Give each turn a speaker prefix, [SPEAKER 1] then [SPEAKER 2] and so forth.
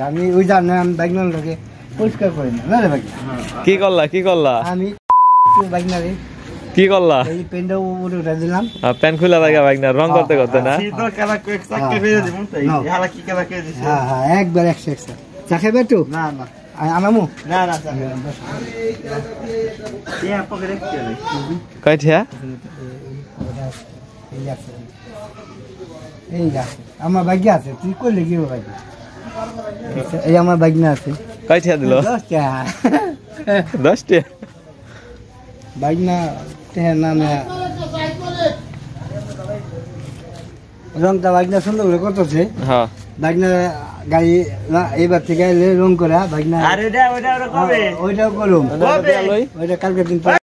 [SPEAKER 1] আমি ওই জানি আমি বাইকনাকে পরিষ্কার করি না রে ভাই।
[SPEAKER 2] কি করলা কি করলা?
[SPEAKER 1] আমি বাইকনারে
[SPEAKER 2] কি করলা?
[SPEAKER 1] এই পেনটা উঠে দিলাম।
[SPEAKER 2] প্যান খুলে লাগা বাইকনা রং করতে করতে না?
[SPEAKER 1] হ্যাঁ হ্যাঁ একবার 100 চা খাবে একটু? না না আনামু না না
[SPEAKER 2] কয়টা?
[SPEAKER 1] এই আছে আমার বাইকে আছে, তুই করলে কি ভাই? এই আমার বাইক না আছে।
[SPEAKER 2] কয়টা দিল? 10 টা
[SPEAKER 1] বাইক না না না রংটা বাইক না সুন্দর করে করতেছে।
[SPEAKER 2] হ্যাঁ
[SPEAKER 1] বাইক না গাড়ি এবার থেকে রং করা বাইক না।
[SPEAKER 3] আর ওইটা কবে?
[SPEAKER 1] ওইটাও করুম, ওইটা কালকে দিন পরে।